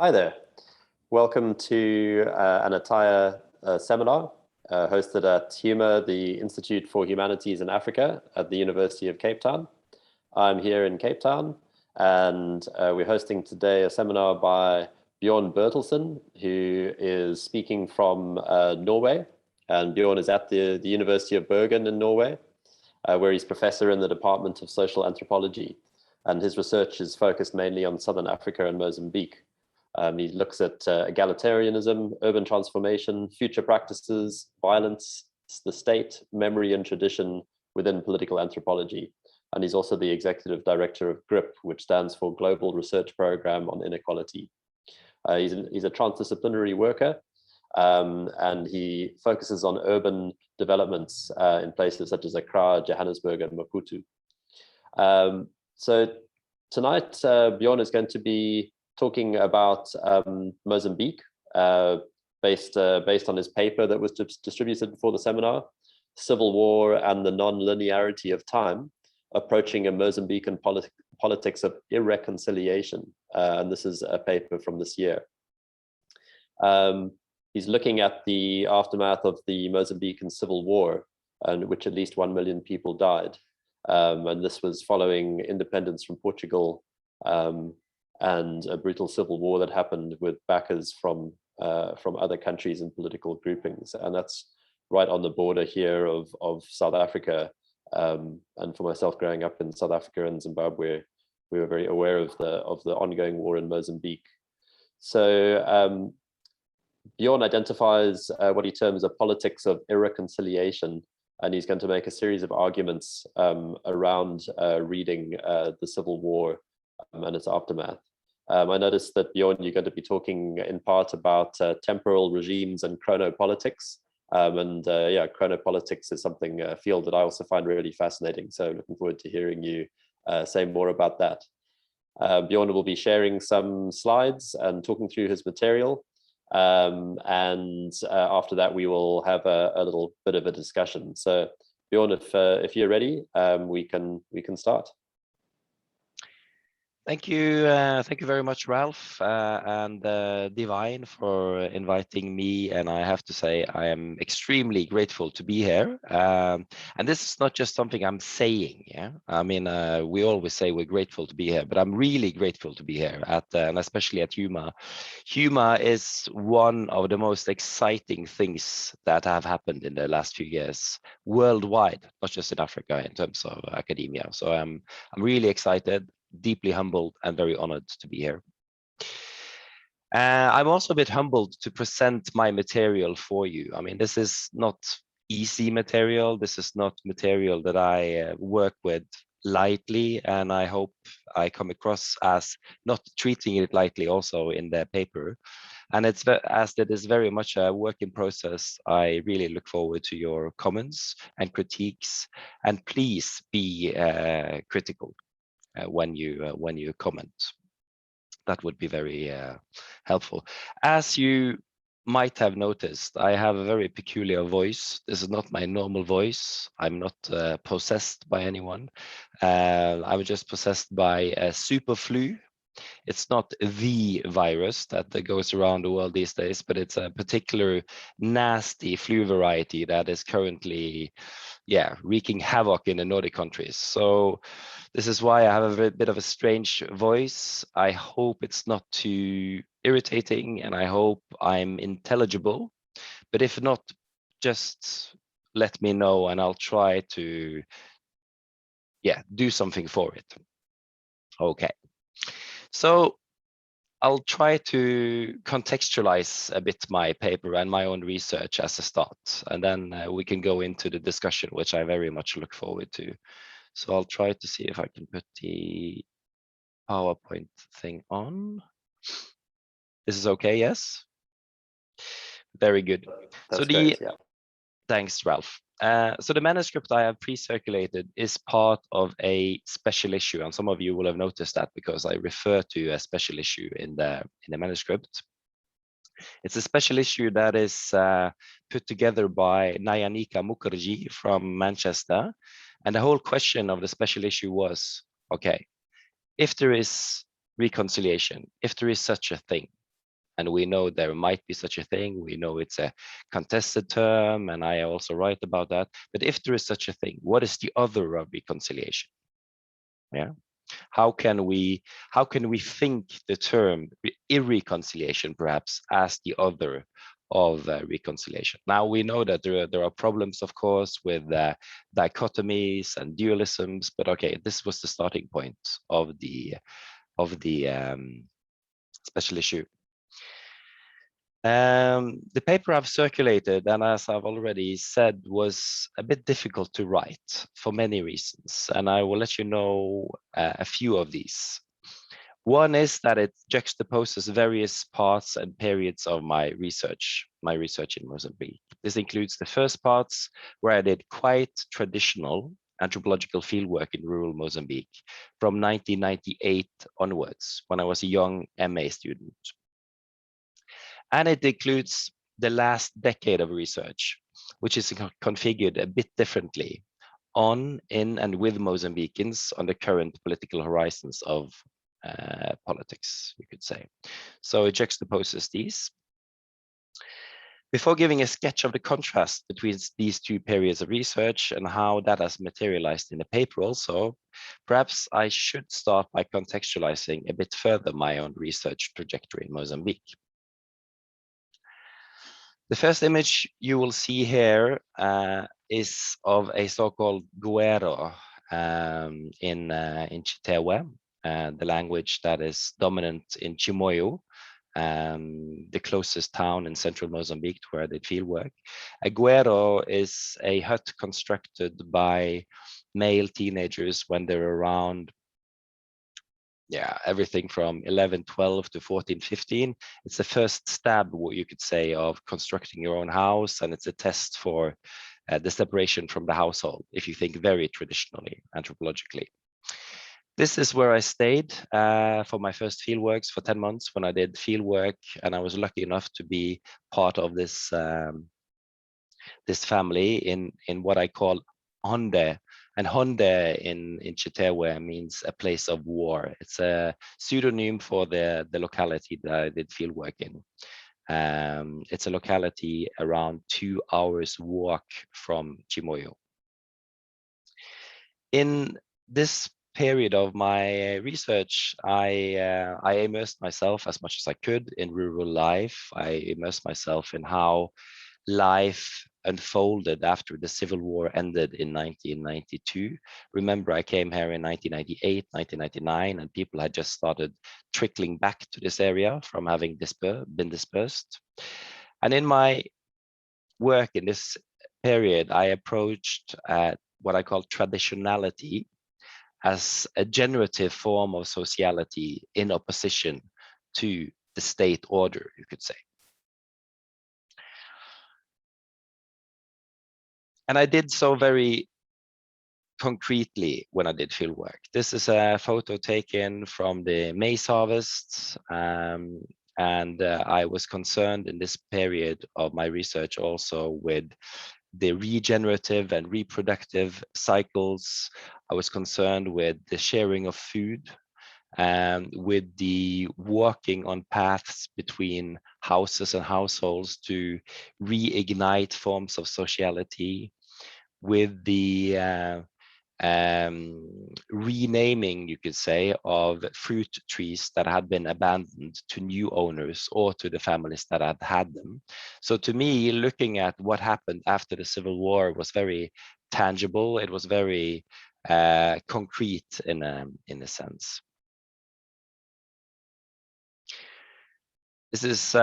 Hi there. Welcome to an entire seminar hosted at HUMA, the Institute for Humanities in Africa at the University of Cape Town. I'm here in Cape Town, and we're hosting today a seminar by Bjorn Bertelsen, who is speaking from Norway. And Bjorn is at the University of Bergen in Norway, where he's professor in the Department of Social Anthropology. And his research is focused mainly on Southern Africa and Mozambique. He looks at egalitarianism, urban transformation, future practices, violence, the state, memory and tradition within political anthropology. And he's also the executive director of GRIP, which stands for Global Research Program on Inequality. He's a transdisciplinary worker, and he focuses on urban developments in places such as Accra, Johannesburg, and Maputo. So tonight, Bjorn is going to be talking about Mozambique, based on his paper that was distributed before the seminar, Civil War and the Non-Linearity of Time, Approaching a Mozambican Politics of Irreconciliation. And this is a paper from this year. He's looking at the aftermath of the Mozambican Civil War, in which at least 1 million people died. And this was following independence from Portugal, and a brutal civil war that happened with backers from other countries and political groupings. And that's right on the border here of South Africa. And for myself, growing up in South Africa and Zimbabwe, we were very aware of the ongoing war in Mozambique. So Bjorn identifies what he terms a politics of irreconciliation, and he's going to make a series of arguments around reading the Civil War and its aftermath. I noticed that, Bjorn, you're going to be talking in part about temporal regimes and chronopolitics. Yeah, chronopolitics is a field that I also find really fascinating. So looking forward to hearing you say more about that. Bjorn will be sharing some slides and talking through his material. After that, we will have a little bit of a discussion. So Bjorn, if you're ready, we can start. Thank you very much, Ralph, and Divine for inviting me. And I have to say, I am extremely grateful to be here. And this is not just something I'm saying. Yeah, I mean, we always say we're grateful to be here, but I'm really grateful to be here and especially at HUMA. HUMA is one of the most exciting things that have happened in the last few years worldwide, not just in Africa, in terms of academia. So I'm really excited, deeply humbled, and very honored to be here. I'm also a bit humbled to present my material for you. I mean, this is not easy material. This is not material that I work with lightly, and I hope I come across as not treating it lightly also in the paper. And as it is very much a work in process, I really look forward to your comments and critiques, and please be critical when you comment. That would be very helpful. As you might have noticed, I have a very peculiar voice. This is not my normal voice. I'm not possessed by anyone. I'm just possessed by a super flu. It's not the virus that goes around the world these days, but it's a particular nasty flu variety that is currently, wreaking havoc in the Nordic countries. So this is why I have a bit of a strange voice. I hope it's not too irritating, and I hope I'm intelligible. But if not, just let me know and I'll try to, do something for it. Okay. So I'll try to contextualize a bit my paper and my own research as a start, and then we can go into the discussion, which I very much look forward to. So I'll try to see if I can put the PowerPoint thing on. This is okay, yes? Very good. That's great, yeah. Thanks, Ralph. So the manuscript I have pre-circulated is part of a special issue, and some of you will have noticed that because I refer to a special issue in the manuscript. It's a special issue that is put together by Nayanika Mukherjee from Manchester, and the whole question of the special issue was, okay, if there is reconciliation, if there is such a thing, And we know there might be such a thing. We know it's a contested term, and I also write about that. But if there is such a thing, what is the other of reconciliation? Yeah. How can we think the term irreconciliation perhaps as the other of reconciliation? Now we know that there are problems, of course, with dichotomies and dualisms, but okay, this was the starting point of the special issue. The paper I've circulated, and as I've already said, was a bit difficult to write for many reasons, and I will let you know a few of these. One is that it juxtaposes various parts and periods of my research in Mozambique. This includes the first parts where I did quite traditional anthropological fieldwork in rural Mozambique from 1998 onwards, when I was a young MA student. And it includes the last decade of research, which is configured a bit differently on, in, and with Mozambicans on the current political horizons of politics, you could say. So it juxtaposes these. Before giving a sketch of the contrast between these two periods of research and how that has materialized in the paper also, perhaps I should start by contextualizing a bit further my own research trajectory in Mozambique. The first image you will see here is of a so-called guero in Chitewe, the language that is dominant in Chimoio, the closest town in central Mozambique to where I did fieldwork. A guero is a hut constructed by male teenagers when they're around everything from 11, 12 to 14, 15. It's the first stab, what you could say, of constructing your own house, and it's a test for the separation from the household, if you think very traditionally, anthropologically. This is where I stayed for my first fieldworks for 10 months when I did fieldwork, and I was lucky enough to be part of this this family in what I call Honde. And Honde in Chitewe means a place of war. It's a pseudonym for the locality that I did fieldwork in. It's a locality around 2 hours walk from Chimoio. In this period of my research, I immersed myself as much as I could in rural life. I immersed myself in how life unfolded after the civil war ended in 1992. Remember, I came here in 1998, 1999, and people had just started trickling back to this area from having been dispersed. And in my work in this period, I approached what I call traditionality as a generative form of sociality in opposition to the state order, you could say. And I did so very concretely when I did fieldwork. This is a photo taken from the maize harvest, and I was concerned in this period of my research also with the regenerative and reproductive cycles. I was concerned with the sharing of food, with the walking on paths between houses and households to reignite forms of sociality, with the renaming, you could say, of fruit trees that had been abandoned to new owners or to the families that had had them. So to me, looking at what happened after the Civil War was very tangible. It was very concrete in a sense. This is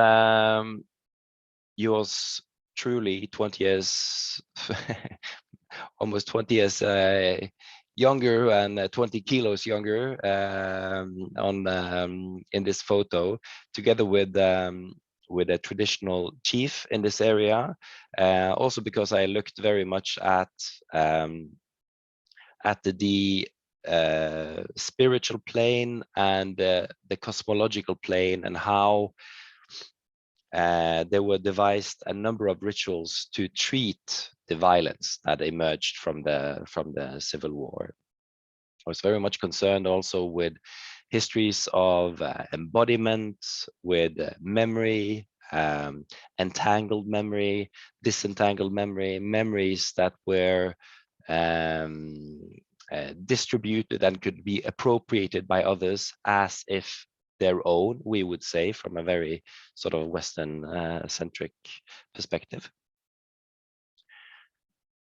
yours truly, 20 years, almost 20 years younger and 20 kilos younger in this photo, together with a traditional chief in this area. Also because I looked very much at the spiritual plane and the cosmological plane, and how there were devised a number of rituals to treat the violence that emerged from the Civil War. I was very much concerned also with histories of embodiment with memory, entangled memory, disentangled memory, memories that were distributed and could be appropriated by others as if their own, we would say, from a very sort of Western centric perspective.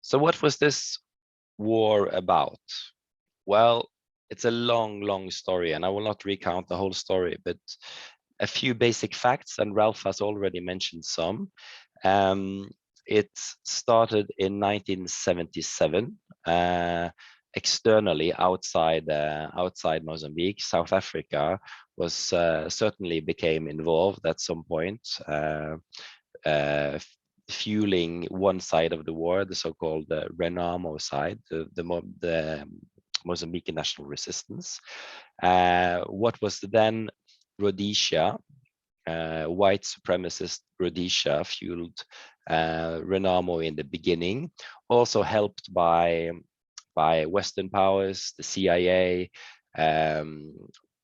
So what was this war about? Well, it's a long, long story, and I will not recount the whole story, but a few basic facts, and Ralph has already mentioned some. It started in 1977. Externally, outside Mozambique, South Africa was certainly became involved at some point, fueling one side of the war, the so-called Renamo side, the Mozambican national resistance. What was then Rhodesia, white supremacist Rhodesia, fueled Renamo in the beginning, also helped by Western powers, the CIA,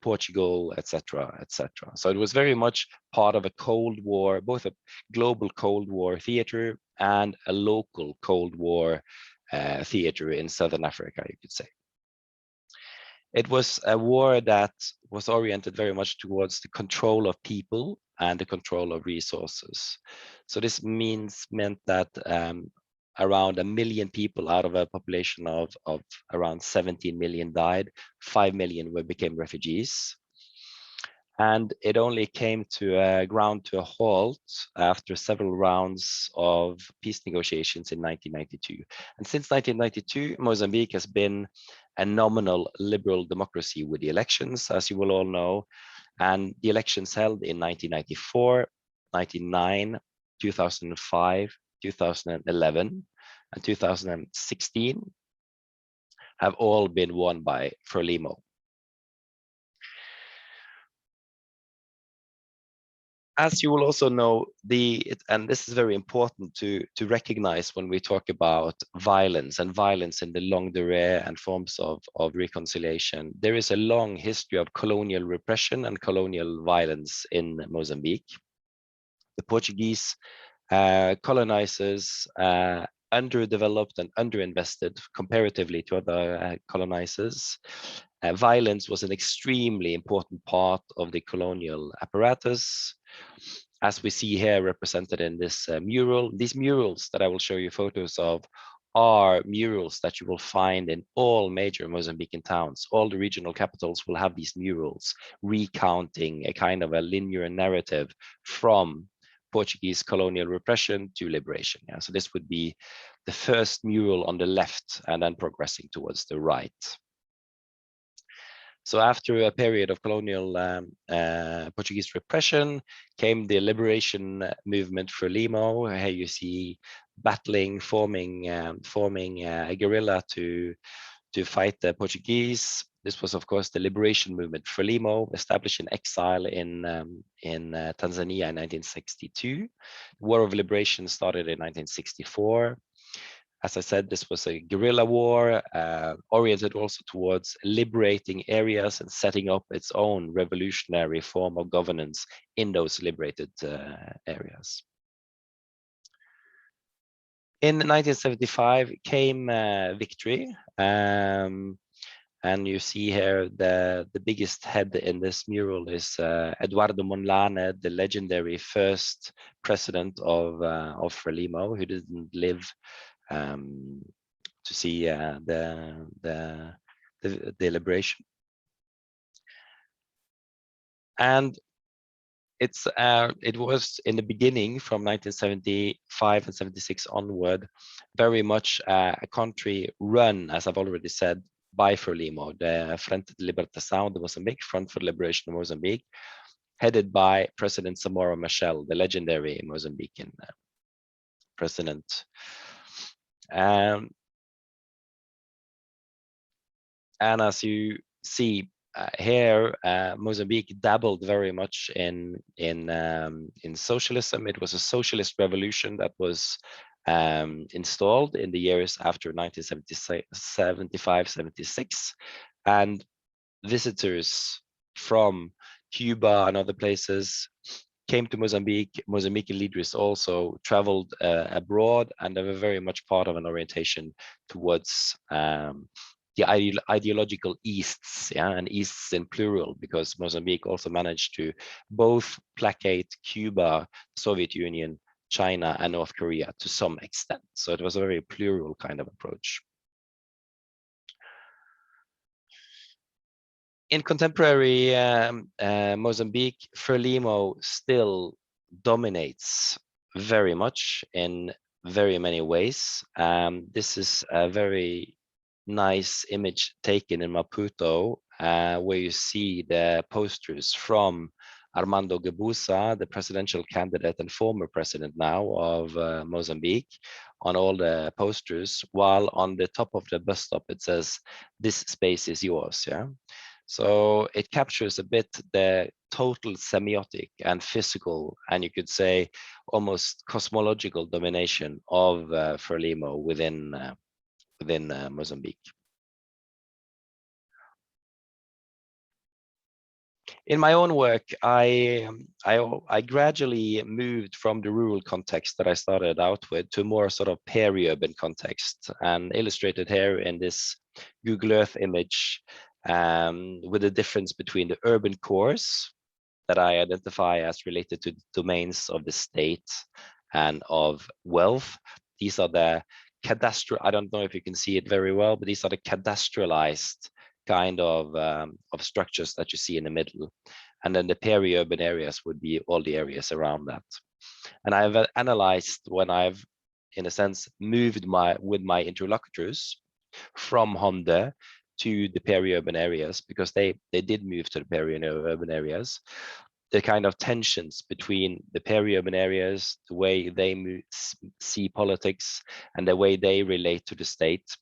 Portugal, etc., etc. So it was very much part of a Cold War, both a global Cold War theater and a local Cold War theater in Southern Africa, you could say. It was a war that was oriented very much towards the control of people and the control of resources. So this meant that around 1 million people out of a population of around 17 million died, 5 million became refugees. And it only came to a halt after several rounds of peace negotiations in 1992. And since 1992, Mozambique has been a nominal liberal democracy with the elections, as you will all know. And the elections held in 1994, 1999, 2005, 2011, and 2016 have all been won by Frelimo. As you will also know, and this is very important to recognize when we talk about violence and violence in the longue durée and forms of reconciliation, there is a long history of colonial repression and colonial violence in Mozambique. The Portuguese colonizers underdeveloped and underinvested comparatively to other colonizers. Violence was an extremely important part of the colonial apparatus, as we see here represented in this mural. These murals that I will show you photos of are murals that you will find in all major Mozambican towns. All the regional capitals will have these murals recounting a kind of a linear narrative from Portuguese colonial repression to liberation. Yeah, so this would be the first mural on the left and then progressing towards the right. So after a period of colonial Portuguese repression came the liberation movement for Frelimo. Here you see battling, forming a guerrilla to fight the Portuguese. This was, of course, the liberation movement for Frelimo, established in exile in Tanzania in 1962. The War of Liberation started in 1964. As I said, this was a guerrilla war oriented also towards liberating areas and setting up its own revolutionary form of governance in those liberated areas. In 1975 came victory. And you see here the biggest head in this mural is Eduardo Mondlane, the legendary first president of Frelimo, who didn't live to see the liberation. And it was in the beginning from 1975 and 76 onward, very much a country run, as I've already said, by Frelimo, the Frente de Libertação de Mozambique, Front for the Liberation of Mozambique, headed by President Samora Machel, the legendary Mozambican president. And as you see here, Mozambique dabbled very much in socialism. It was a socialist revolution that was installed in the years after 1975, 76, and visitors from Cuba and other places came to Mozambique. Mozambican leaders also traveled abroad, and they were very much part of an orientation towards the ideological Easts, yeah, and Easts in plural, because Mozambique also managed to both placate Cuba, Soviet Union, China, and North Korea to some extent. So it was a very plural kind of approach. In contemporary Mozambique, Frelimo still dominates very much in very many ways. This is a very nice image taken in Maputo, where you see the posters from Armando Guebuza, the presidential candidate and former president now of Mozambique, on all the posters, while on the top of the bus stop it says, "This space is yours." Yeah. So it captures a bit the total semiotic and physical, and you could say almost cosmological domination of Frelimo within Mozambique. In my own work, I gradually moved from the rural context that I started out with to more sort of peri-urban context, and illustrated here in this Google Earth image with the difference between the urban cores that I identify as related to domains of the state and of wealth. These are the cadastral, I don't know if you can see it very well, but these are the cadastralized kind of structures that you see in the middle. And then the peri-urban areas would be all the areas around that. And I've analyzed when I've, in a sense, moved with my interlocutors from Honda to the peri-urban areas, because they did move to the peri-urban areas, the kind of tensions between the peri-urban areas, the way they see politics and the way they relate to the state,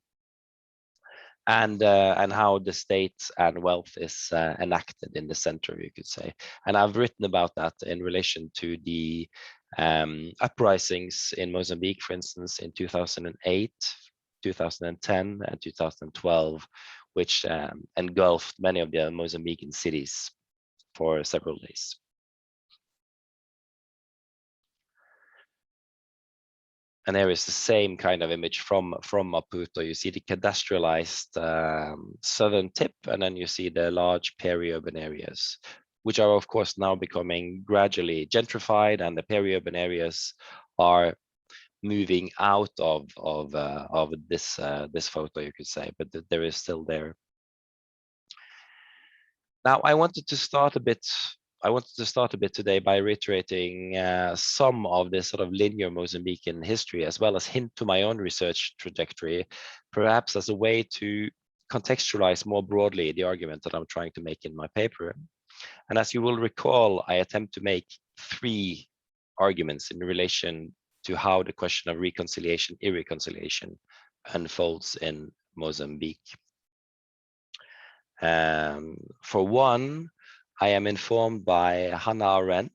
and how the state and wealth is enacted in the center, you could say. And I've written about that in relation to the uprisings in Mozambique, for instance, in 2008, 2010, and 2012, which engulfed many of the Mozambican cities for several days. And there is the same kind of image from Maputo. You see the cadastralized southern tip, and then you see the large peri-urban areas, which are of course now becoming gradually gentrified, and the peri-urban areas are moving out of this this photo, you could say, but there is still there. Now, I wanted to start a bit today by reiterating some of this sort of linear Mozambican history, as well as hint to my own research trajectory, perhaps as a way to contextualize more broadly the argument that I'm trying to make in my paper. And as you will recall, I attempt to make 3 arguments in relation to how the question of reconciliation, irreconciliation unfolds in Mozambique. For one, I am informed by Hannah Arendt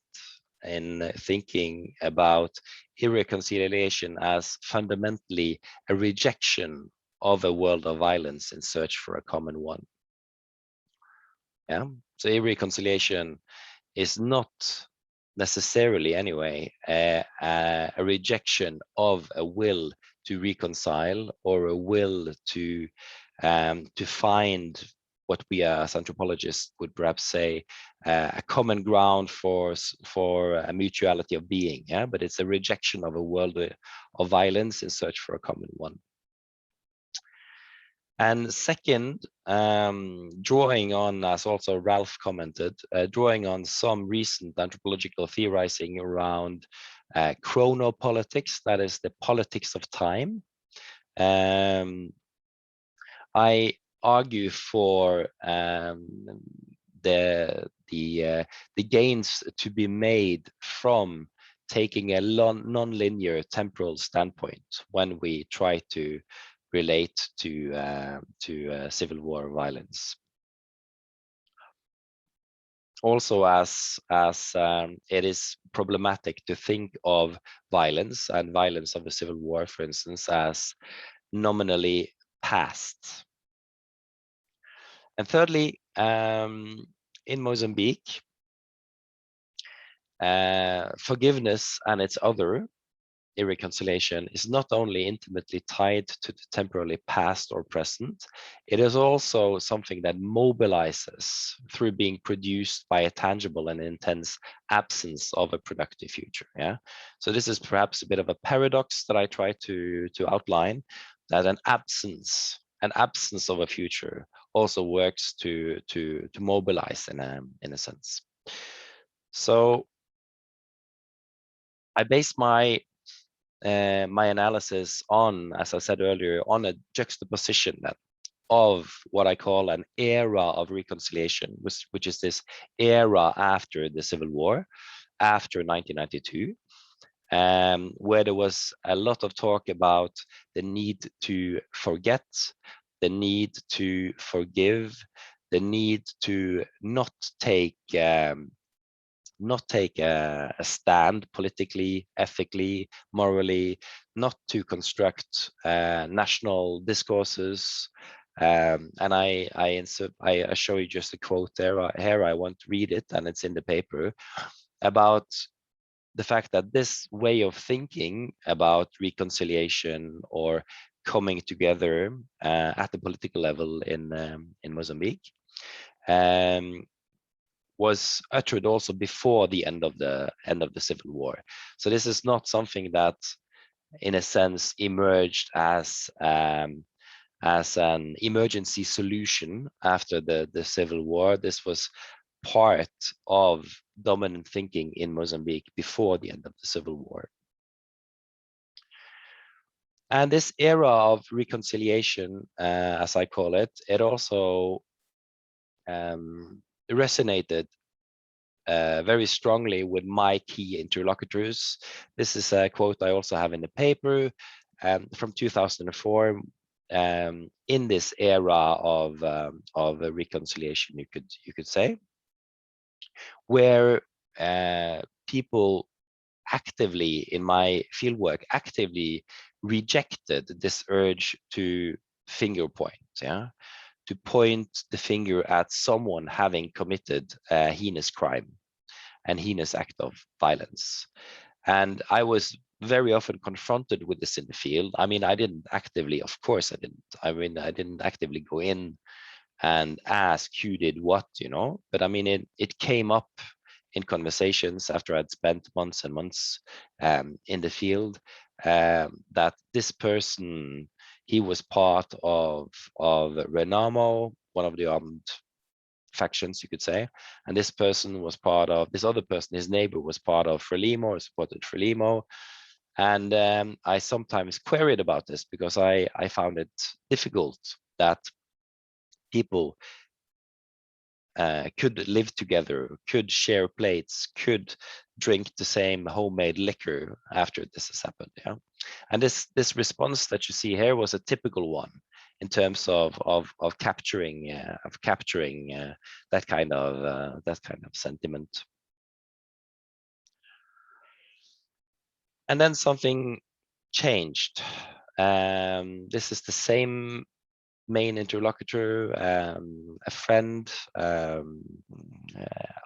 in thinking about irreconciliation as fundamentally a rejection of a world of violence in search for a common one. Yeah, so irreconciliation is not necessarily, anyway, a rejection of a will to reconcile or a will to find what we as anthropologists would perhaps say a common ground for a mutuality of being. Yeah, but it's a rejection of a world of violence in search for a common one. And second, drawing on, as also Ralph commented, drawing on some recent anthropological theorizing around chronopolitics, that is the politics of time. I argue for the gains to be made from taking a non-linear temporal standpoint when we try to relate to civil war violence. Also, as it is problematic to think of violence and violence of a civil war, for instance, as nominally past. And thirdly, in Mozambique, forgiveness and its other, irreconciliation, is not only intimately tied to the temporally past or present, it is also something that mobilizes through being produced by a tangible and intense absence of a productive future. Yeah. So this is perhaps a bit of a paradox that I try to outline, that an absence of a future also works to mobilize in a sense. So I base my analysis on, as I said earlier, on a juxtaposition of what I call an era of reconciliation, which is this era after the Civil War, after 1992, where there was a lot of talk about the need to forget, the need to forgive, the need to not take a stand politically, ethically, morally, not to construct national discourses. And I show you just a quote there. Here I want to read it, and it's in the paper, about the fact that this way of thinking about reconciliation or coming together at the political level in Mozambique was uttered also before the end of the Civil War. So this is not something that, in a sense, emerged as an emergency solution after the Civil War. This was part of dominant thinking in Mozambique before the end of the Civil War. And this era of reconciliation, as I call it, it also resonated very strongly with my key interlocutors. This is a quote I also have in the paper from 2004. In this era of reconciliation, you could say, where people actively, in my fieldwork, actively rejected this urge to finger point, to point the finger at someone having committed a heinous crime and heinous act of violence. And I was very often confronted with this in the field. I mean, I didn't actively, of course I didn't. I mean, I didn't actively go in and ask who did what, but I mean, it came up in conversations after I'd spent months and months in the field, that this person, he was part of Renamo, one of the armed factions, you could say, and this person was part of, this other person, his neighbor, was part of Frelimo, or supported Frelimo. And I sometimes queried about this because I found it difficult that people could live together, could share plates, could drink the same homemade liquor after this has happened. Yeah, and this response that you see here was a typical one in terms of capturing that kind of sentiment. And then something changed. This is the same main interlocutor, a friend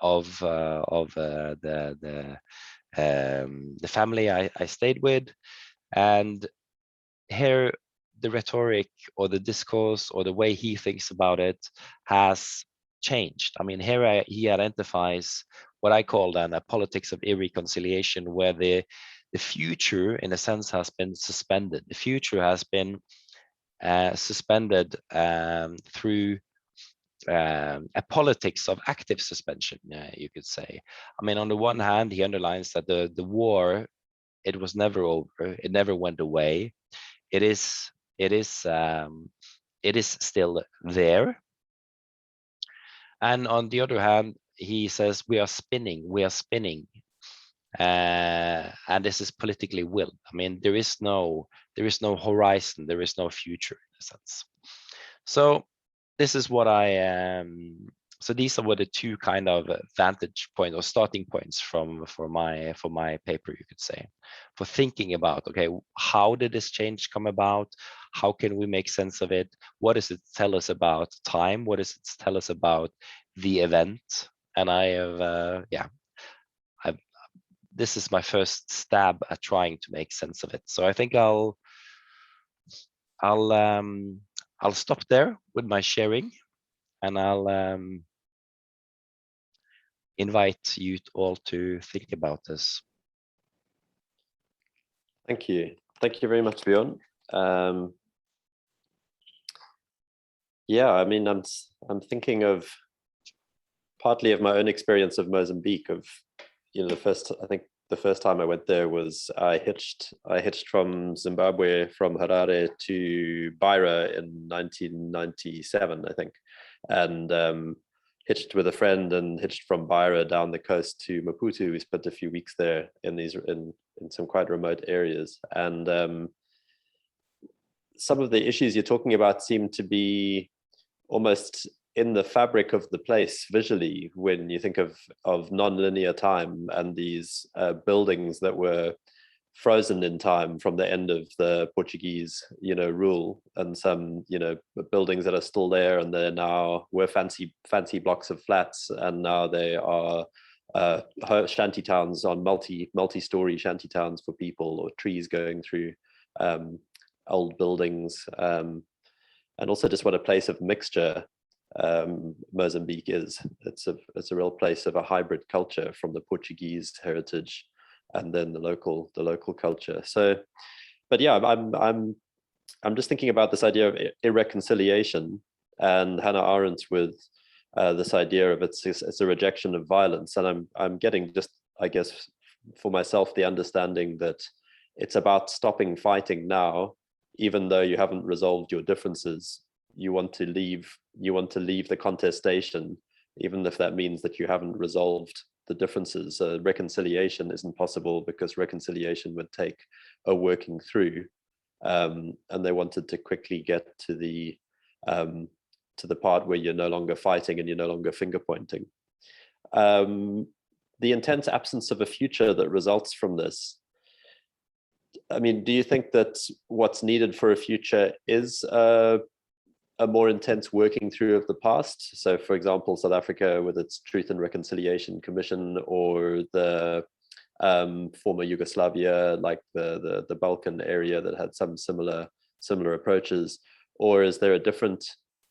of the family I stayed with, and here the rhetoric or the discourse or the way he thinks about it has changed. I mean, here he identifies what I call then a politics of irreconciliation, where the future, in a sense, has been suspended. The future has been suspended through a politics of active suspension, you could say. I mean, on the one hand, he underlines that the war, it was never over, it never went away. It is still there. And on the other hand, he says we are spinning, and this is politically willed. I mean, there is no horizon, there is no future in a sense. So this is what so these are the two kind of vantage point or starting points for my paper, you could say, for thinking about, okay, how did this change come about? How can we make sense of it? What does it tell us about time? What does it tell us about the event, and I have this is my first stab at trying to make sense of it. So I think I'll stop there with my sharing, and I'll invite you all to think about this. Thank you. Thank you very much, Bjorn. Yeah, I mean, I'm thinking of partly of my own experience of Mozambique. Of, you know, I think the first time I went there was I hitched from Zimbabwe, from Harare to Beira in 1997, I think, and hitched with a friend and hitched from Beira down the coast to Maputo. We spent a few weeks there in some quite remote areas, and some of the issues you're talking about seem to be almost in the fabric of the place visually, when you think of non-linear time and these buildings that were frozen in time from the end of the Portuguese, rule, and some, buildings that are still there, and they're now were fancy blocks of flats, and now they are shanty towns, on multi-story shanty towns for people, or trees going through old buildings, and also just what a place of mixture Mozambique is. It's a real place of a hybrid culture from the Portuguese heritage and then the local culture. So, but yeah, I'm just thinking about this idea of irreconciliation, and Hannah Arendt with this idea of it's a rejection of violence, and I'm getting, just, I guess, for myself, the understanding that it's about stopping fighting now, even though you haven't resolved your differences. You want to leave the contestation, even if that means that you haven't resolved the differences. Reconciliation isn't possible because reconciliation would take a working through, and they wanted to quickly get to the part where you're no longer fighting and you're no longer finger pointing. The intense absence of a future that results from this. I mean, do you think that what's needed for a future is a more intense working through of the past? So, for example, South Africa with its Truth and Reconciliation Commission, or the former Yugoslavia, like the Balkan area, that had some similar approaches? Or is there a different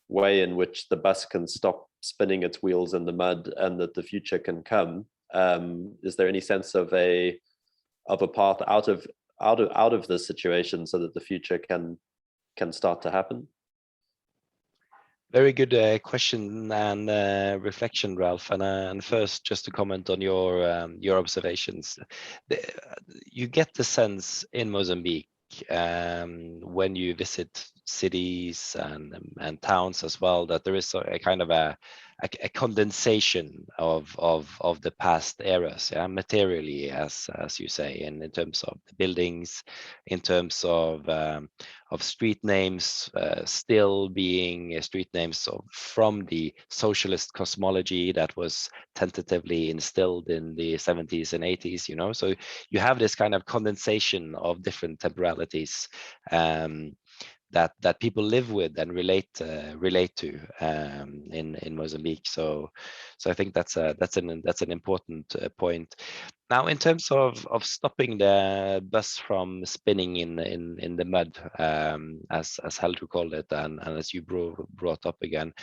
way in which the bus can stop spinning its wheels in the mud and that the future can come? Is there any sense of a path out of this situation so that the future can start to happen? Very good question and reflection, Ralph. And first, just to comment on your observations, you get the sense in Mozambique when you visit cities and towns as well, that there is a kind of a condensation of the past eras, materially, as you say, in terms of the buildings, in terms of street names still being street names from the socialist cosmology that was tentatively instilled in the 70s and 80s, so you have this kind of condensation of different temporalities that people live with and relate to in Mozambique. So I think that's an important point. Now, in terms of stopping the bus from spinning in the mud, as Helder called it, and as you brought up again,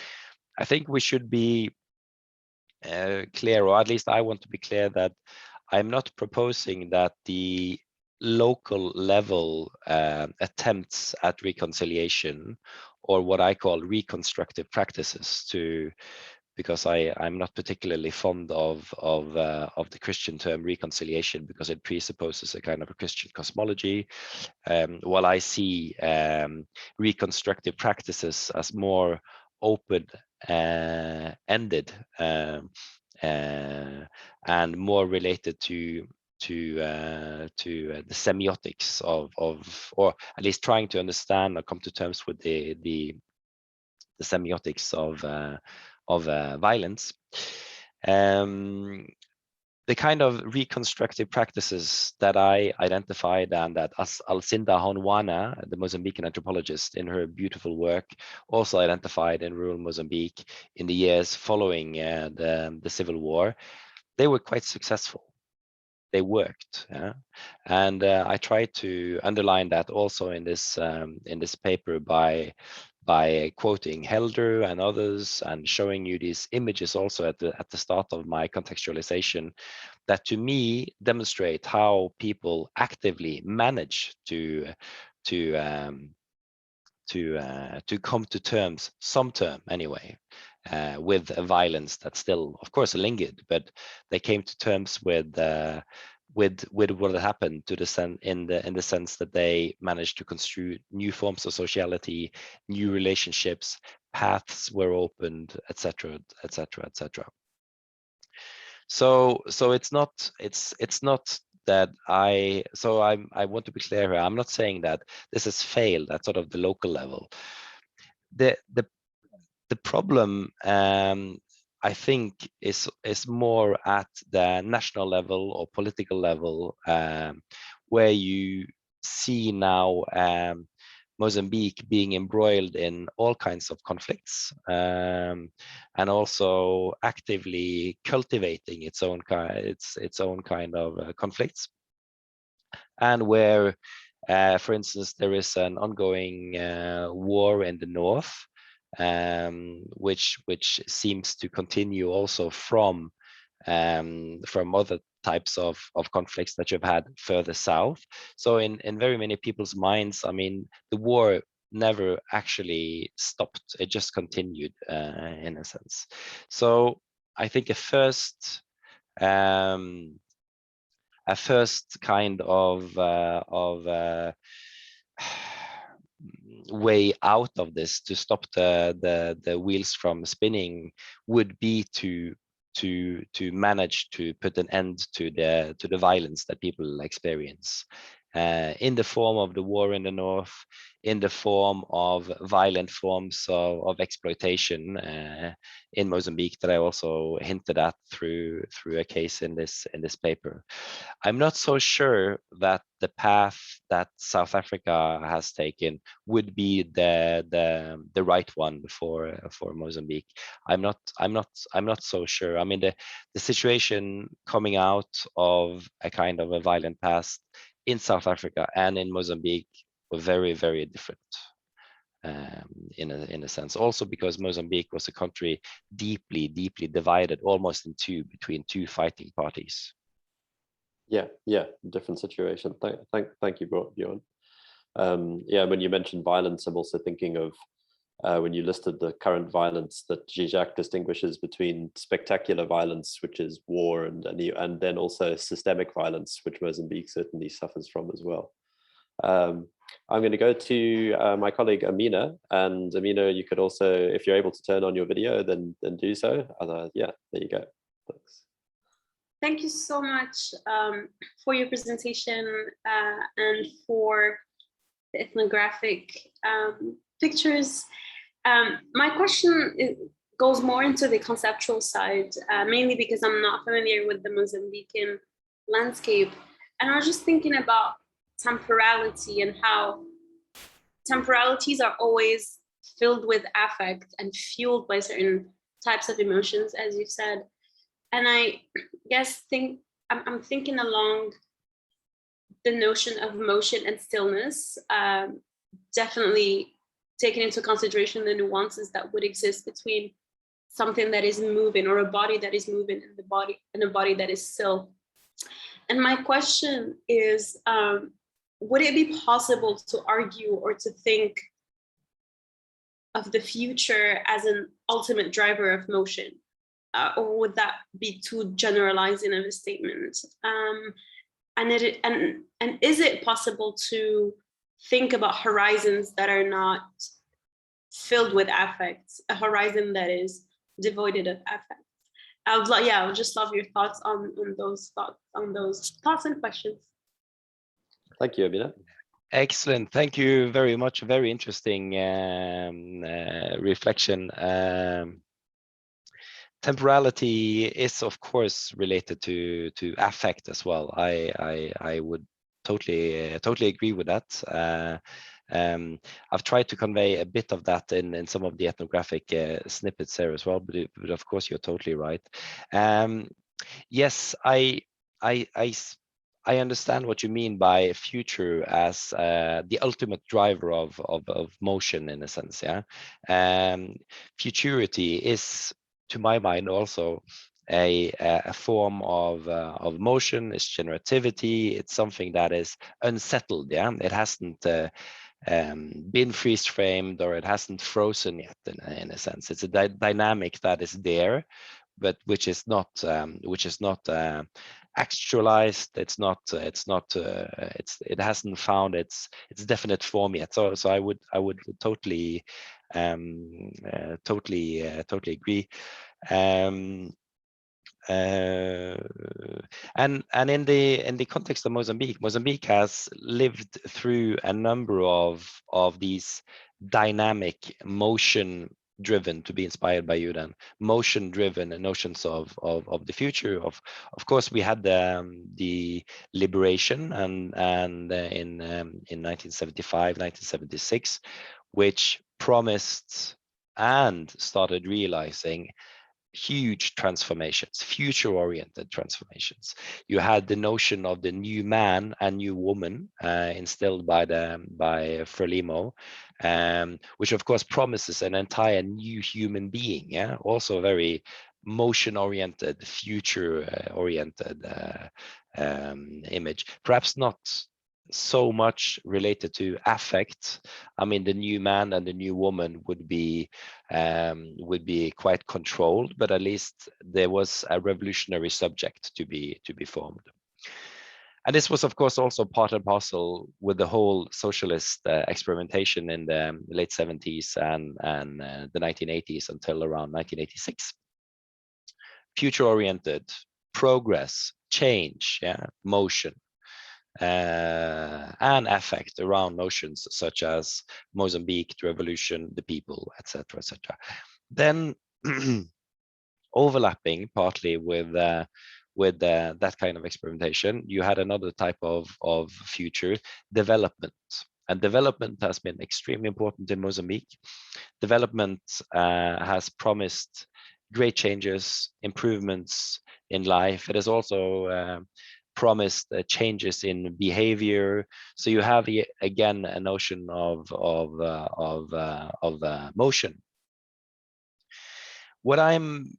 I think we should be clear, or at least I want to be clear, that I'm not proposing that the local level attempts at reconciliation, or what I call reconstructive practices, because I'm not particularly fond of the Christian term reconciliation, because it presupposes a kind of a Christian cosmology. While I see reconstructive practices as more open-ended and more related to the semiotics of, or at least trying to understand or come to terms with the semiotics of violence. the kind of reconstructive practices that I identified and that Alcinda Honwana, the Mozambican anthropologist, in her beautiful work, also identified in rural Mozambique in the years following the civil war, they were quite successful. They worked, yeah? And I tried to underline that also in this paper by quoting Helder and others, and showing you these images also at the start of my contextualization, that to me demonstrate how people actively manage to come to terms, some term anyway, with a violence that still, of course, lingered, but they came to terms with what had happened to in the sense that they managed to construe new forms of sociality, new relationships, paths were opened, etc., etc., etc. So it's not that I want to be clear here. I'm not saying that this has failed at sort of the local level. The problem, I think, is more at the national level or political level, where you see now Mozambique being embroiled in all kinds of conflicts, and also actively cultivating its own kind of conflicts, and where, for instance, there is an ongoing war in the north, which seems to continue also from other types of conflicts that you've had further south. So in very many people's minds, I mean, the war never actually stopped. It just continued in a sense. So I think a first kind of way out of this, to stop the wheels from spinning, would be to manage to put an end to the violence that people experience, in the form of the war in the north, in the form of violent forms of exploitation in Mozambique, that I also hinted at through a case in this paper. I'm not so sure that the path that South Africa has taken would be the right one for Mozambique. I'm not so sure. I mean, the situation coming out of a kind of a violent past in South Africa and in Mozambique were very, very different, in a sense. Also because Mozambique was a country deeply divided, almost in two, between two fighting parties. Yeah, different situation. Thank you, Bjorn. Yeah, when you mentioned violence, I'm also thinking of when you listed the current violence, that Zizek distinguishes between spectacular violence, which is war, and then also systemic violence, which Mozambique certainly suffers from as well. I'm going to go to my colleague Amina, and Amina, you could also, if you're able to turn on your video, then do so. Yeah, there you go. Thanks. Thank you so much for your presentation and for the ethnographic pictures. My question goes more into the conceptual side, mainly because I'm not familiar with the Mozambican landscape. And I was just thinking about temporality and how temporalities are always filled with affect and fueled by certain types of emotions, as you said. And I guess I'm thinking along the notion of motion and stillness, definitely taking into consideration the nuances that would exist between something that is moving, or a body that is moving, and a body that is still. And my question is, would it be possible to argue or to think of the future as an ultimate driver of motion? Or would that be too generalizing of a statement? And is it possible to think about horizons that are not filled with affect, a horizon that is devoid of affect? I would just love your thoughts on those thoughts and questions. Thank you, Amina. Excellent. Thank you very much. Very interesting reflection. Temporality is, of course, related to affect as well. I would totally agree with that. I've tried to convey a bit of that in some of the ethnographic snippets there as well, but of course you're totally right. Yes, I understand what you mean by future as the ultimate driver of motion, in a sense. Yeah, futurity is, to my mind, also a form of motion. It's generativity. It's something that is unsettled. Yeah, it hasn't been freeze framed, or it hasn't frozen yet. In a sense, it's a dynamic that is there, but which is not actualized. It hasn't found its definite form yet. So I would totally totally agree. And in the context of Mozambique has lived through a number of these dynamic, motion driven, to be inspired by you then, motion driven notions of the future. Of course, we had the liberation and in 1975, 1976, which promised and started realizing huge transformations, future-oriented transformations. You had the notion of the new man and new woman instilled by Frelimo, which of course promises an entire new human being. Yeah, also very motion-oriented, future-oriented image. Perhaps not so much related to affect. I mean, the new man and the new woman would be quite controlled, but at least there was a revolutionary subject to be formed. And this was, of course, also part and parcel with the whole socialist experimentation in the late 70s and the 1980s until around 1986. Future-oriented, progress, change, yeah, motion. And affect around notions such as Mozambique, the revolution, the people, etc., etc. Then overlapping partly with that kind of experimentation, you had another type of future, development. And development has been extremely important in Mozambique. Development has promised great changes, improvements in life. It has also promised changes in behavior. So you have again a notion of motion. What I'm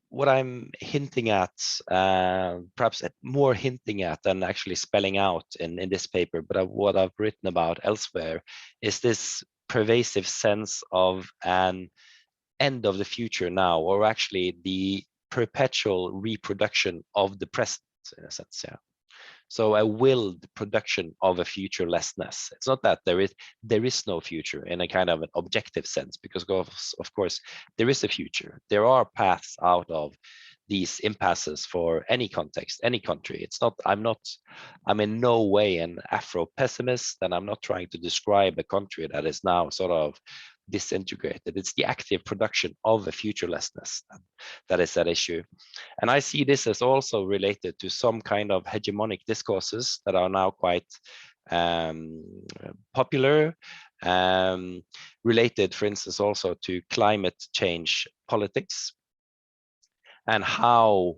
hinting at, perhaps more hinting at than actually spelling out in this paper, but what I've written about elsewhere, is this pervasive sense of an end of the future now, or actually the perpetual reproduction of the present, in a sense. Yeah. So a willed production of a futurelessness. It's not that there is no future in a kind of an objective sense, because of course there is a future. There are paths out of these impasses for any context, any country. I'm in no way an Afro pessimist, and I'm not trying to describe a country that is now sort of disintegrated. It's the active production of a futurelessness that is at issue. And I see this as also related to some kind of hegemonic discourses that are now quite popular, related, for instance, also to climate change politics, and how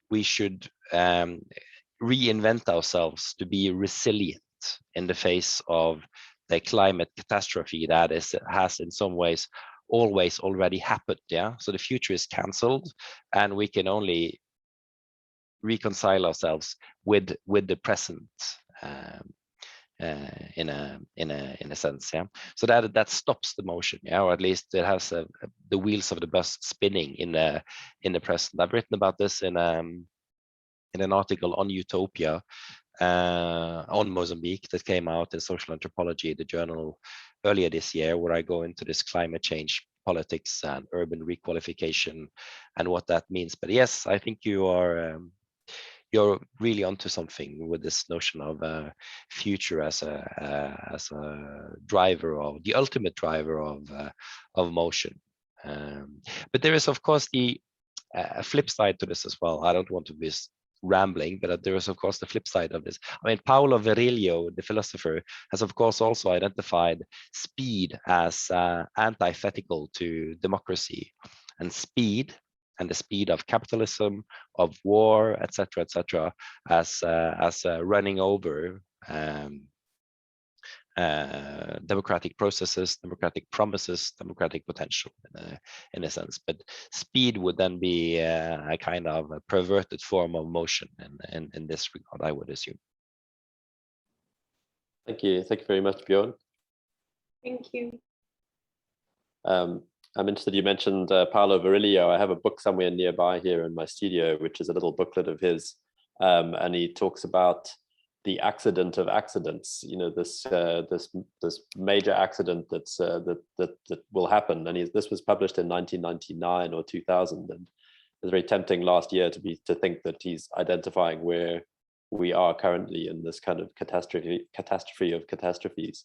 we should reinvent ourselves to be resilient in the face of the climate catastrophe that has in some ways always already happened. Yeah, so the future is cancelled, and we can only reconcile ourselves with the present in a sense. Yeah, so that stops the motion. Yeah, or at least it has the wheels of the bus spinning in the present. I've written about this in an article on Utopia, on Mozambique, that came out in Social Anthropology, the journal, earlier this year, where I go into this climate change politics and urban requalification and what that means. But yes, I think you're really onto something with this notion of future as a driver, of the ultimate driver of motion. But there is, of course, the flip side to this as well. I don't want to be rambling, but there is, of course, the flip side of this. I mean, Paolo Virilio, the philosopher, has, of course, also identified speed as antithetical to democracy, and speed and the speed of capitalism, of war, etc., as running over democratic processes, democratic promises, democratic potential in a sense. But speed would then be a kind of a perverted form of motion in this regard, I would assume. Thank you. Thank you very much, Bjorn. Thank you. I'm interested, you mentioned Paolo Virilio. I have a book somewhere nearby here in my studio, which is a little booklet of his. And he talks about the accident of accidents, you know, this major accident that will happen. And this was published in 1999 or 2000. And it was very tempting last year to think that he's identifying where we are currently in this kind of catastrophe of catastrophes.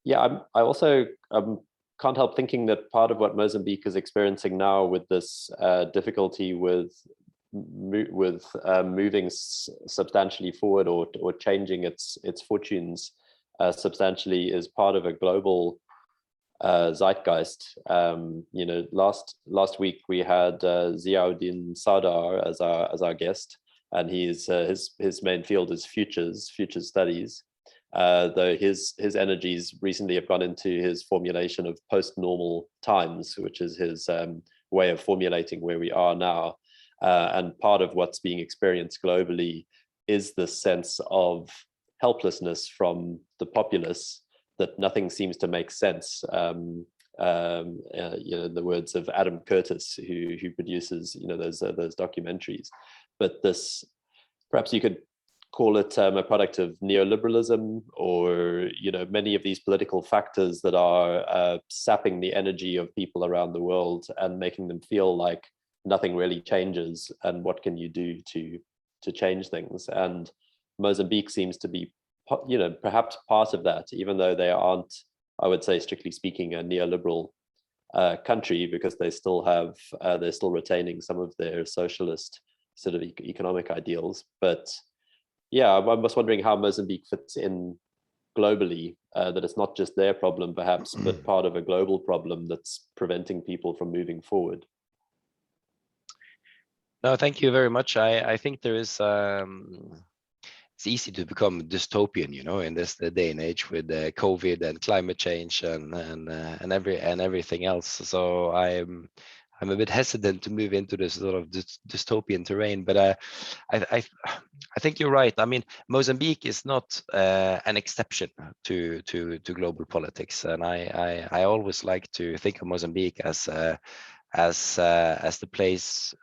Yeah, I also can't help thinking that part of what Mozambique is experiencing now with this difficulty with moving substantially forward or changing its fortunes substantially is part of a global zeitgeist. You know, last week we had Ziauddin Sardar as our guest, and his main field is futures studies. Though his energies recently have gone into his formulation of post-normal times, which is his way of formulating where we are now. And part of what's being experienced globally is this sense of helplessness from the populace, that nothing seems to make sense. You know, the words of Adam Curtis, who produces, you know, those documentaries. But this, perhaps you could call it a product of neoliberalism, or, you know, many of these political factors that are sapping the energy of people around the world and making them feel like nothing really changes, and what can you do to change things? And Mozambique seems to be, you know, perhaps part of that, even though they aren't, I would say, strictly speaking, a neoliberal country, because they still have they're still retaining some of their socialist sort of economic ideals. But yeah, I was wondering how Mozambique fits in globally, that it's not just their problem perhaps, but part of a global problem that's preventing people from moving forward. No, thank you very much. I think there is it's easy to become dystopian, you know, in this day and age with COVID and climate change and everything else. So I'm a bit hesitant to move into this sort of dystopian terrain, but I think you're right. I mean, Mozambique is not an exception to global politics, and I always like to think of Mozambique as the place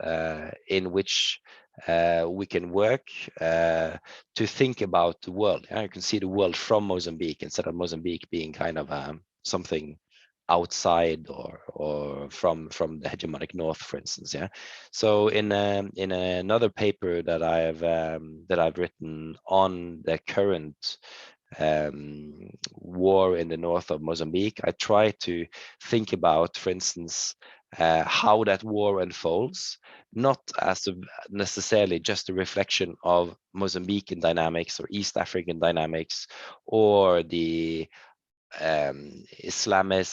in which we can work to think about the world. You can see the world from Mozambique, instead of Mozambique being kind of something outside or from the hegemonic north, for instance. Yeah. So in another paper that I've written on the current war in the north of Mozambique, I try to think about, for instance, how that war unfolds, not as necessarily just a reflection of Mozambican dynamics or East African dynamics, or the Islamic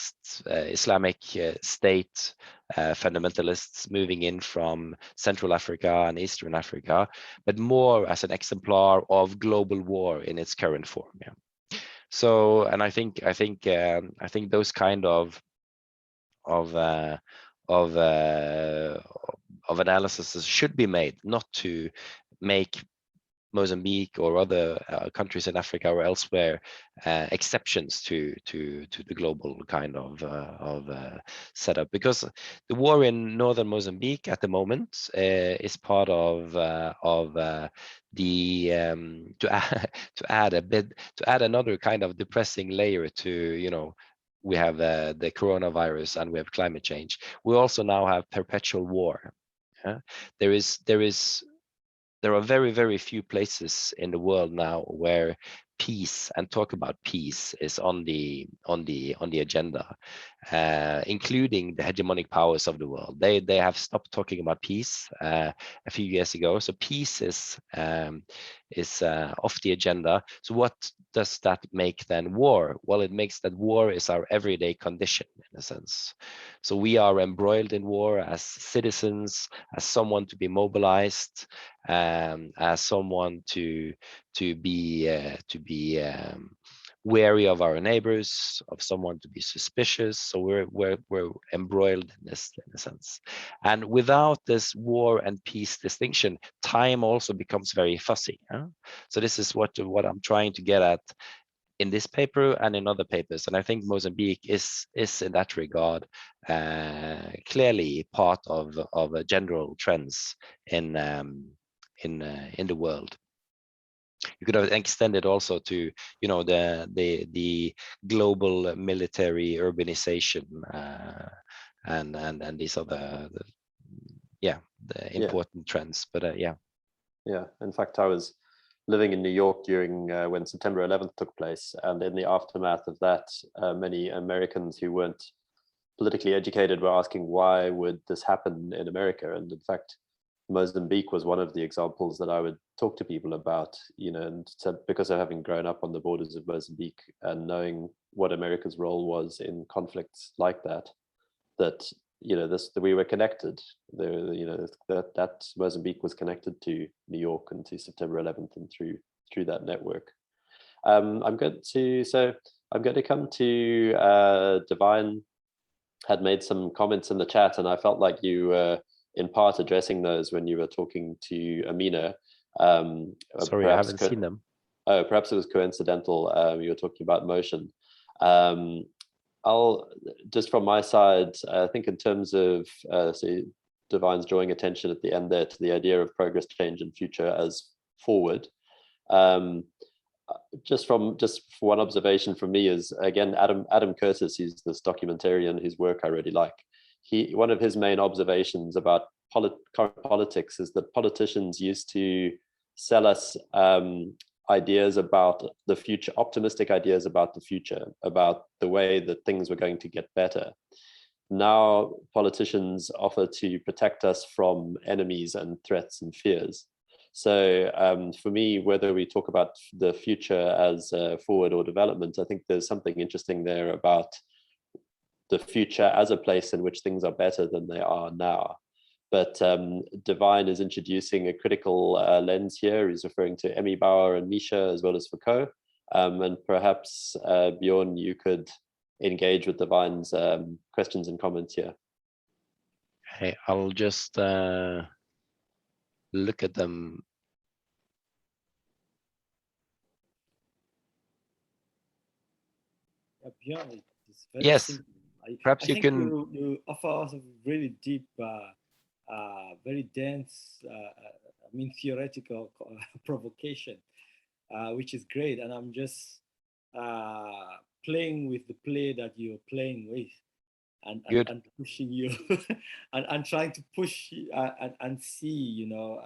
state fundamentalists moving in from Central Africa and Eastern Africa, but more as an exemplar of global war in its current form. Yeah. So, and I think those kind of analysis should be made, not to make Mozambique or other countries in Africa or elsewhere exceptions to the global kind of setup, because the war in northern Mozambique at the moment is part of to add another kind of depressing layer to, you know, we have the coronavirus and we have climate change. We also now have perpetual war. Yeah? There are very, very few places in the world now where peace and talk about peace is on the agenda. including the hegemonic powers of the world. They have stopped talking about peace a few years ago. So peace is off the agenda. So what does that make then war? Well, it makes that war is our everyday condition in a sense. So we are embroiled in war as citizens, as someone to be mobilized, as someone to be wary of our neighbors, of someone to be suspicious. So we're embroiled in this in a sense. And without this war and peace distinction, time also becomes very fuzzy. So this is what I'm trying to get at in this paper and in other papers. And I think Mozambique is in that regard clearly part of general trends in the world. You could have extended also to, you know, the global military urbanization and these other, the important trends. But yeah. In fact, I was living in New York during when September 11th took place, and in the aftermath of that, many Americans who weren't politically educated were asking why would this happen in America, and in fact, Mozambique was one of the examples that I would talk to people about, you know, and so because of having grown up on the borders of Mozambique and knowing what America's role was in conflicts like that, you know, that we were connected. You know, that Mozambique was connected to New York and to September 11th and through that network. I'm going to come to Divine had made some comments in the chat, and I felt like you were in part addressing those when you were talking to Amina. Sorry, I haven't seen them. Oh, perhaps it was coincidental. You were talking about motion. I'll just from my side, I think in terms of so Divine's drawing attention at the end there to the idea of progress, change, and future as forward. Just for one observation from me is, again, Adam Curtis, who's this documentarian whose work I really like. One of his main observations about current politics is that politicians used to sell us ideas about the future, optimistic ideas about the future, about the way that things were going to get better. Now politicians offer to protect us from enemies and threats and fears. So for me, whether we talk about the future as forward or development, I think there's something interesting there about the future as a place in which things are better than they are now. But Divine is introducing a critical lens here. He's referring to Emmy Bauer and Misha as well as Foucault. And perhaps Bjorn, you could engage with Divine's questions and comments here. Hey, I'll just look at them. Bjorn, it's very yes, simple. perhaps I you think can. You offer us a really deep, very dense, I mean, theoretical provocation, which is great. And I'm just playing with the play that you're playing with, and pushing you, and trying to push and see, you know,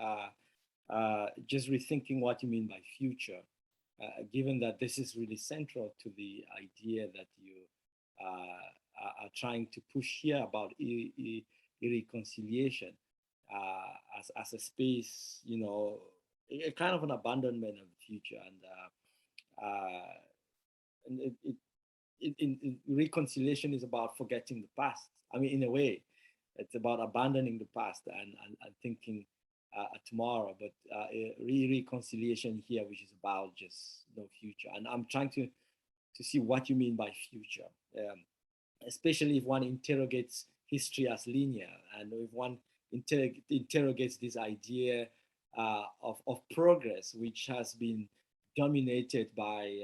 just rethinking what you mean by future. Given that this is really central to the idea that you are trying to push here about irreconciliation as a space, you know, a kind of an abandonment of the future, and reconciliation is about forgetting the past. I mean, in a way, it's about abandoning the past and thinking tomorrow, but reconciliation here, which is about just no future. And I'm trying to see what you mean by future, especially if one interrogates history as linear, and if one interrogates this idea of progress, which has been dominated by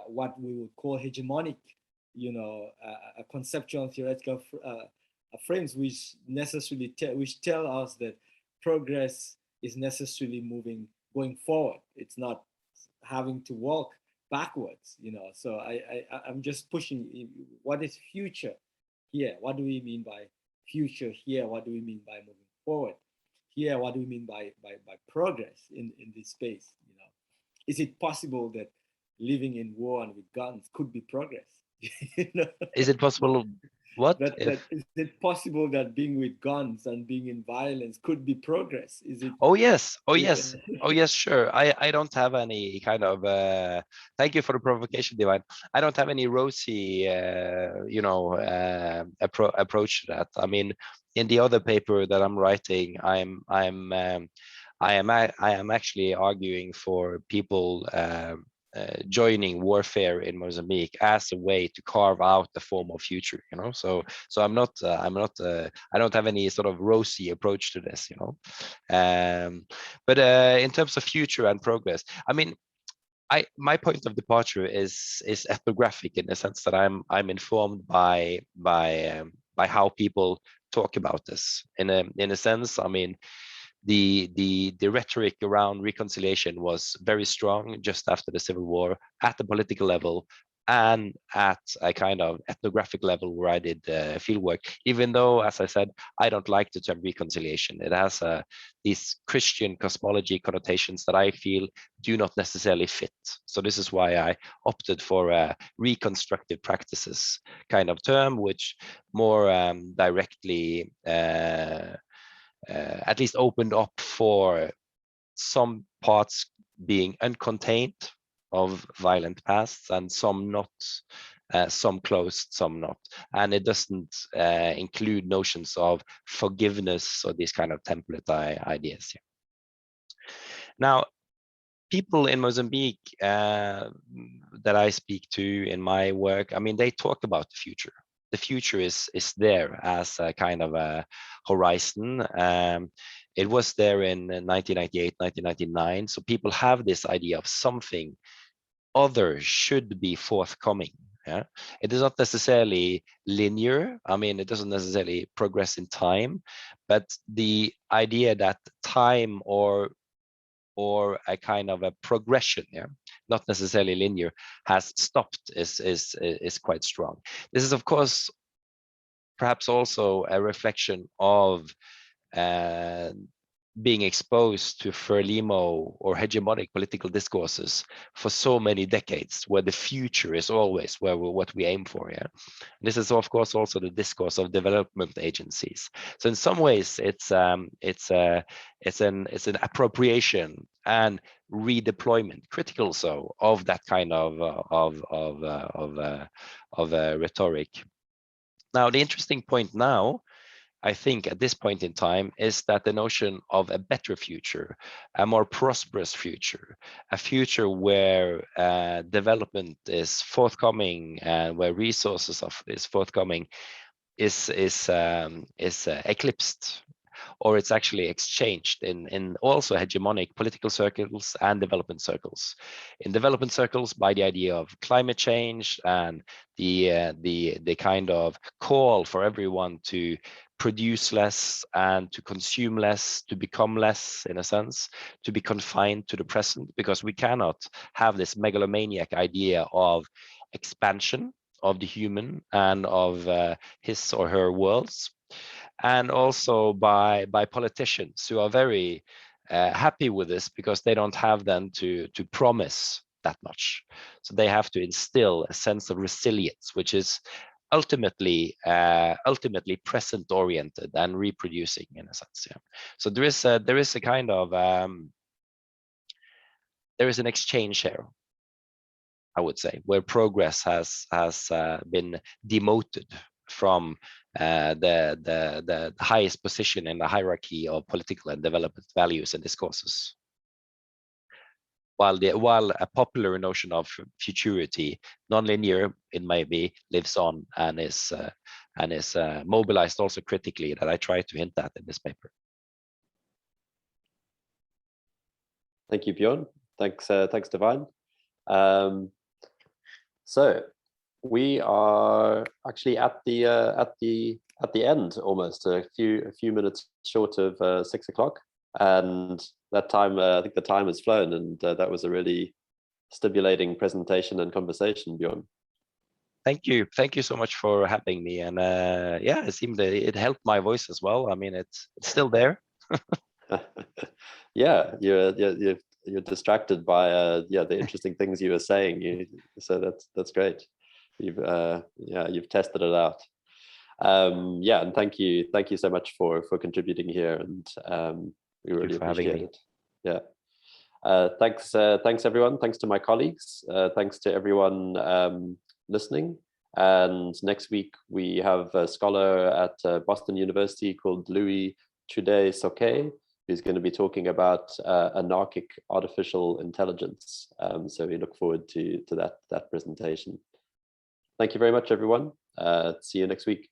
what we would call hegemonic, you know, a conceptual theoretical frames, which necessarily tell us that progress is necessarily going forward. It's not having to walk backwards, you know. So I'm just pushing, what is future here? What do we mean by future here? What do we mean by moving forward here? What do we mean by progress in this space? You know, is it possible that living in war and with guns could be progress? You know? Is it possible? What that if? is it possible that being with guns and being in violence could be progress? Is it? Oh yes, oh Yeah. yes, oh yes, sure. I don't have any kind of thank you for the provocation, Divine. I don't have any rosy approach to that. I mean, in the other paper that I'm writing, I am actually arguing for people joining warfare in Mozambique as a way to carve out the form of future, you know. So I'm not I don't have any sort of rosy approach to this, you know. But in terms of future and progress, I mean, my point of departure is ethnographic in the sense that I'm informed by how people talk about this. In a sense, I mean, the rhetoric around reconciliation was very strong just after the Civil War at the political level and at a kind of ethnographic level where I did field work, even though, as I said, I don't like the term reconciliation. It has these Christian cosmology connotations that I feel do not necessarily fit. So this is why I opted for a reconstructive practices kind of term, which more directly at least opened up for some parts being uncontained of violent pasts and some not, some closed, some not. And it doesn't include notions of forgiveness or these kind of template ideas. Now, people in Mozambique that I speak to in my work, I mean, they talk about the future. The future is there as a kind of a horizon. It was there in 1998, 1999. So people have this idea of something other should be forthcoming. Yeah, it is not necessarily linear. I mean, it doesn't necessarily progress in time, but the idea that time or a kind of a progression, yeah, not necessarily linear, has stopped is quite strong. This is, of course, perhaps also a reflection of being exposed to Frelimo or hegemonic political discourses for so many decades, where the future is always what we aim for. Yeah, this is of course also the discourse of development agencies. So in some ways, it's an appropriation and redeployment, critical so, of that kind of rhetoric. Now, the interesting point now, I think at this point in time, is that the notion of a better future, a more prosperous future, a future where development is forthcoming and where resources is forthcoming is eclipsed, or it's actually exchanged in also hegemonic political circles and development circles. In development circles, by the idea of climate change and the kind of call for everyone to produce less and to consume less, to become less, in a sense, to be confined to the present, because we cannot have this megalomaniac idea of expansion of the human and of his or her worlds. And also by politicians who are very happy with this because they don't have then to promise that much. So they have to instill a sense of resilience, which is ultimately present oriented and reproducing in a sense. Yeah. So there is a kind of there is an exchange here, I would say, where progress has been demoted from the highest position in the hierarchy of political and development values and discourses, while a popular notion of futurity, non-linear, it may be, lives on and is mobilized also critically, that I try to hint at in this paper. Thank you, Bjorn. Thanks, Divine. So we are actually at the end, almost a few minutes short of 6 o'clock, and that time I think the time has flown, and that was a really stimulating presentation and conversation, Bjorn. Thank you so much for having me, and yeah, it seemed that it helped my voice as well. I mean, it's still there. Yeah, you're distracted by the interesting things you were saying. So that's great. you've tested it out. Yeah, and thank you so much for contributing here, and we really appreciate it. Yeah. Thanks everyone. Thanks to my colleagues. Thanks to everyone listening. And next week we have a scholar at Boston University called Louis Trudet-Soquet, who's going to be talking about anarchic artificial intelligence. So we look forward to that presentation. Thank you very much, everyone. See you next week.